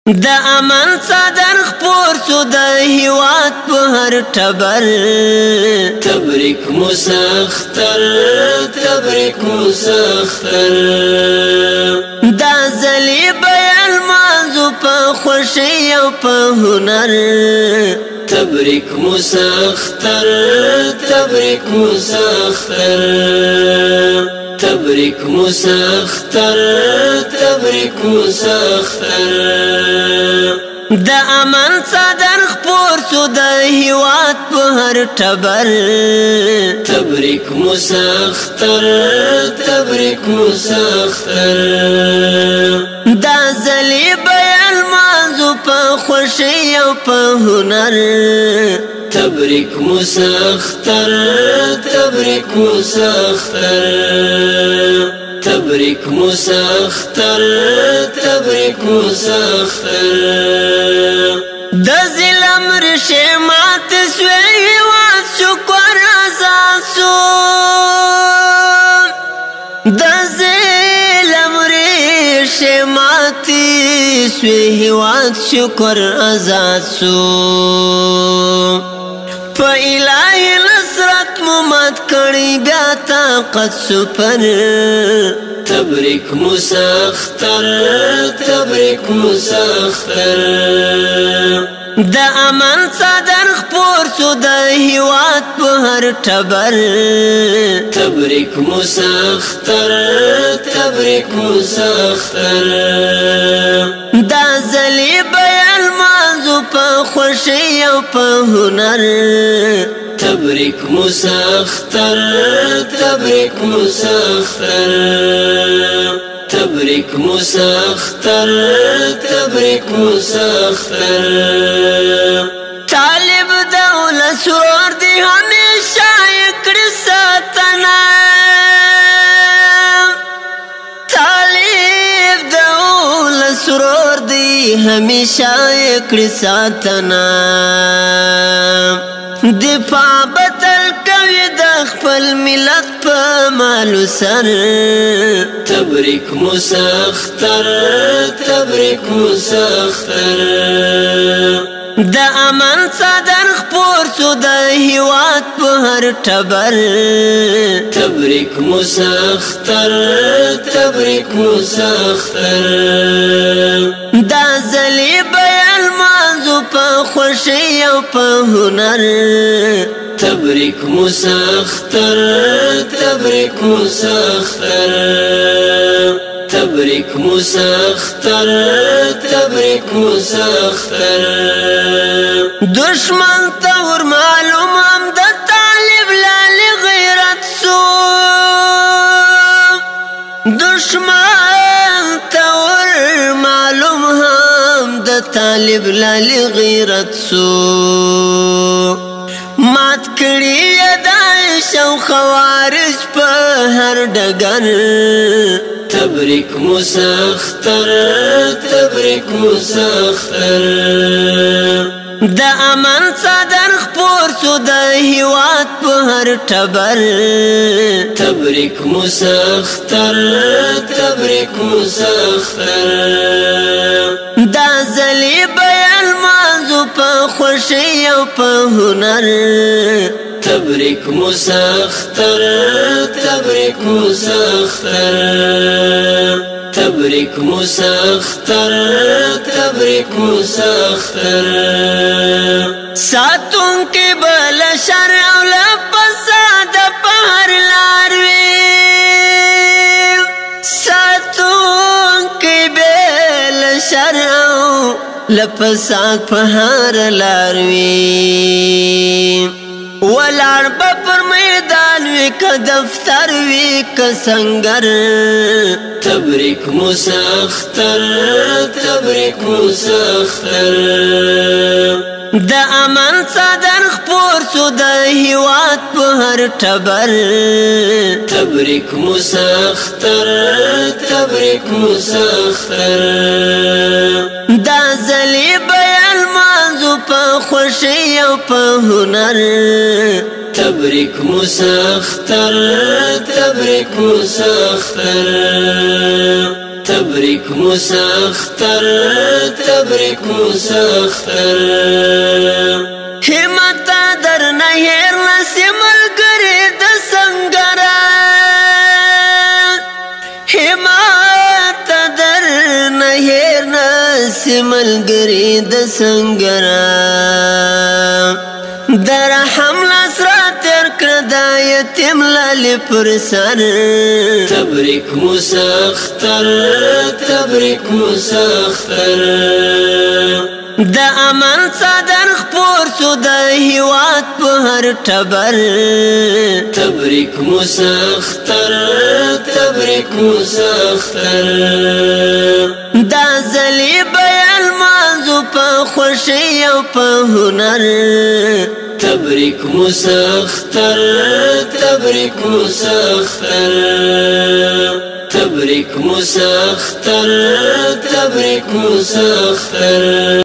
د امن صدر خپور سو د هیواد په هر ټبر تبریک مسختر تبریک مسختر دا زلی بیان مانزو په خوشی او په هنر تبریک مسختر تبریک مسختر تبریک مسختر تبریک مسختر د امن صدر خپور سو د هیواد په هر ټبر تبریک مسختر تبریک مسختر دا زلی بیان مانزو په خوشی او په هنر تبریک مسختر تبریک مسختر تبریک مسختر تبریک مسختر د ظلم رشه مات سوی وات شکر ازاسو د ظلم رشه مات سوی وات شکر ازاسو په الهی نصرت ممت کړي بیا طاقت سپر تبریک مسختر تبریک مسختر د امن صدر خپور سو د هیواد په هر ټبر تبریک مسختر تبریک مسختر دا زلی بیان مانزو په خوشی او په هنر تبریک مسختر تبریک مسختر تبریک مسختر تبریک مسختر طالب دولت سرور دی همیشه اکڑی ساتنا طالب دولت سرور دی همیشه اکڑی ساتنا دفاع بتل کوي د خپل ملت په مالو سر تبریک مسختر تبریک مسختر د امن صدر خپور سو د هیواد په هر ټبر تبریک مسختر تبریک مسختر دا زلی بیان مانزو په خوشی او په هنر تبریک مسختر تبریک مسختر تبریک مسختر تبریک مسختر دشمن تور معلوم هم د طالب لالی غیرت سو دشمن تور معلوم هم د طالب لالی غیرت سو مات کړي داعش او خوارج په هر ډګر تبریک مسختر تبریک مسختر د امن صدر خپور سو د هیواد په هر ټبر تبریک مسختر تبریک مسختر دا زلی بیان مانزو په خوشی او په هنر تبریک مسختر تبریک مسختر تبریک مسختر تبریک مسختر ساتون کې بل شر او لفساد په هر لار وي ساتون کې بل شر او لفساد په هر لار وي ولار پر میدان وی که دفتر وی که سنگر تبریک مسختر تبریک مسختر د امن صدر خپور سو د هیواد په هر ټبر تبریک مسختر تبریک مسختر دا زلی بیان مانزو په خوشی او په هنر تبریک مسختر تبریک مسختر تبریک مسختر تبریک مسختر همت در نهر نسی ملګری د سنگرا همت در نهر نسی ملګری د سنگرا در حمله سره تر کړه د یتیم لالی پر سر تبریک مسختر تبریک مسختر د امن صدر خپور سو د هیواد په هر ټبر تبریک مسختر تبریک مسختر دا زلی بیل مانزو په خوشی او په هنر تبریک مسختر تبریک مسختر تبریک مسختر تبریک مسختر